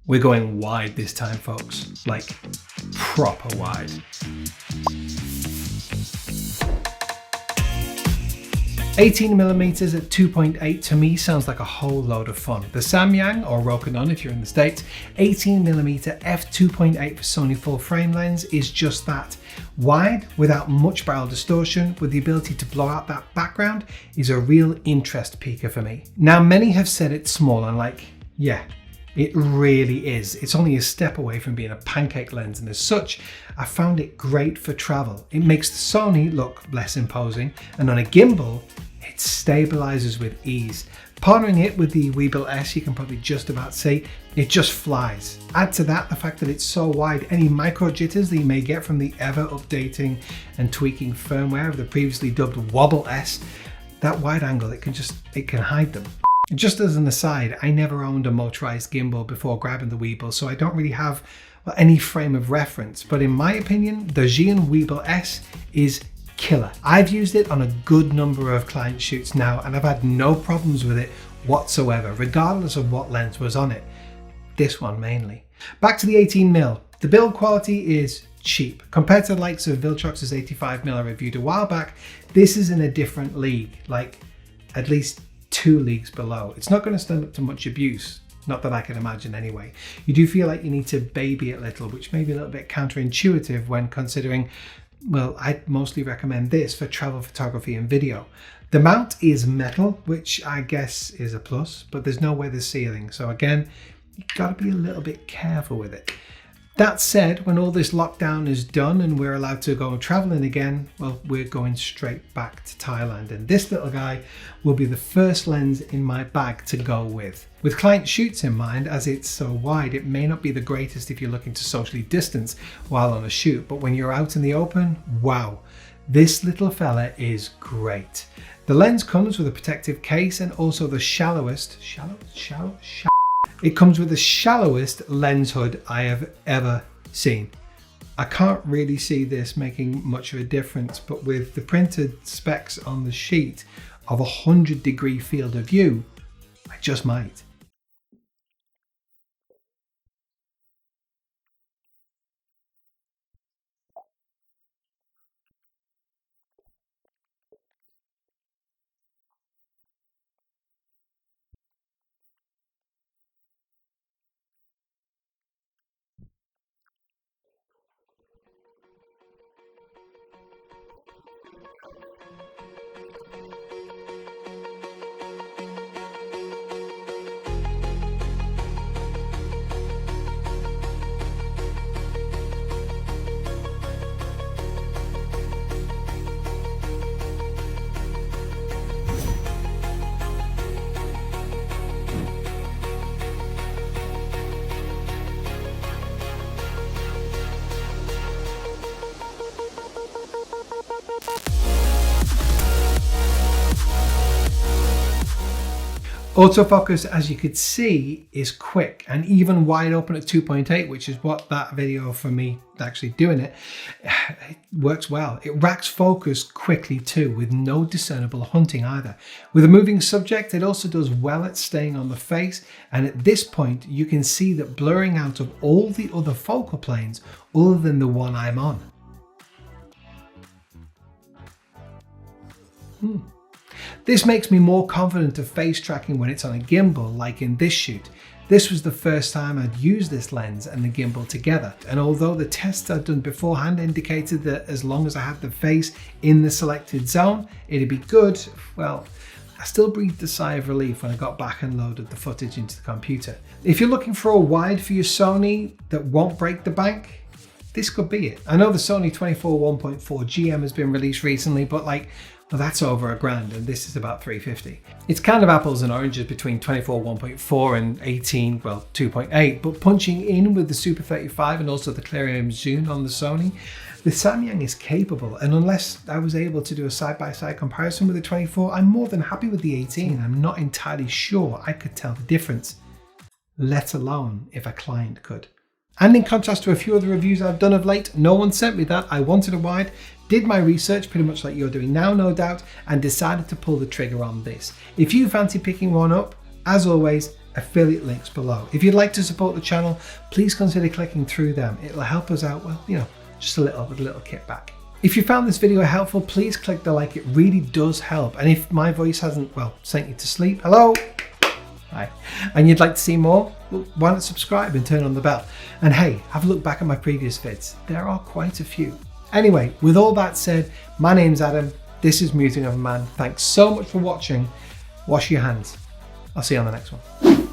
We're going wide this time, folks, like proper wide. 18mm at 2.8 to me sounds like a whole load of fun. The Samyang, or Canon if you're in the States, 18mm F2.8 for Sony full frame lens is just that. Wide, without much barrel distortion, with the ability to blow out that background, is a real interest piquer for me. Now, many have said it's small, and like, yeah, it really is. It's only a step away from being a pancake lens, and as such, I found it great for travel. It makes the Sony look less imposing, and on a gimbal, it stabilizes with ease. Partnering it with the Reupload S, you can probably just about see, it just flies. Add to that the fact that it's so wide, any micro jitters that you may get from the ever updating and tweaking firmware of the previously dubbed Wobble S, that wide angle, it can hide them. Just as an aside, I never owned a motorized gimbal before grabbing the Weebill, so I don't really have any frame of reference, but in my opinion, the Xi'an Weebill S is killer. I've used it on a good number of client shoots now, and I've had no problems with it whatsoever, regardless of what lens was on it. This one mainly. Back to the 18mm. The build quality is cheap. Compared to the likes of Viltrox's 85mm I reviewed a while back, this is in a different league, like at least 2 leagues below. It's not going to stand up to much abuse, not that I can imagine anyway. You do feel like you need to baby it a little, which may be a little bit counterintuitive when considering, well, I'd mostly recommend this for travel photography and video. The mount is metal, which I guess is a plus, but there's no weather sealing. So again, you've got to be a little bit careful with it. That said, when all this lockdown is done and we're allowed to go traveling again, well, we're going straight back to Thailand, and this little guy will be the first lens in my bag to go with. With client shoots in mind, as it's so wide, it may not be the greatest if you're looking to socially distance while on a shoot, but when you're out in the open, wow, this little fella is great. The lens comes with a protective case and also the It comes with the shallowest lens hood I have ever seen. I can't really see this making much of a difference, but with the printed specs on the sheet of 100-degree field of view, I just might. Autofocus, as you could see, is quick and even wide open at 2.8, which is what that video for me actually doing it works well. It racks focus quickly too, with no discernible hunting either. With a moving subject, it also does well at staying on the face, and at this point you can see that blurring out of all the other focal planes other than the one I'm on. This makes me more confident of face tracking when it's on a gimbal, like in this shoot. This was the first time I'd used this lens and the gimbal together, and although the tests I'd done beforehand indicated that as long as I had the face in the selected zone, it'd be good, well, I still breathed a sigh of relief when I got back and loaded the footage into the computer. If you're looking for a wide for your Sony that won't break the bank, this could be it. I know the Sony 24-1.4 GM has been released recently, but like, well, that's over $1,000 and this is about $350. It's kind of apples and oranges between 24-1.4 and 18, well, 2.8, but punching in with the Super 35 and also the clear zoom on the Sony, the Samyang is capable, and unless I was able to do a side-by-side comparison with the 24, I'm more than happy with the 18. I'm not entirely sure I could tell the difference, let alone if a client could. And in contrast to a few other reviews I've done of late, no one sent me that. I wanted a wide, did my research pretty much like you're doing now, no doubt, and decided to pull the trigger on this. If you fancy picking one up, as always, affiliate links below. If you'd like to support the channel, please consider clicking through them. It'll help us out, well, you know, just a little with a little kickback. If you found this video helpful, please click the like, it really does help. And if my voice hasn't, well, sent you to sleep, hello, hi, and you'd like to see more, well, why not subscribe and turn on the bell? And hey, have a look back at my previous vids. There are quite a few. Anyway, with all that said, my name's Adam. This is Musing of a Man. Thanks so much for watching. Wash your hands. I'll see you on the next one.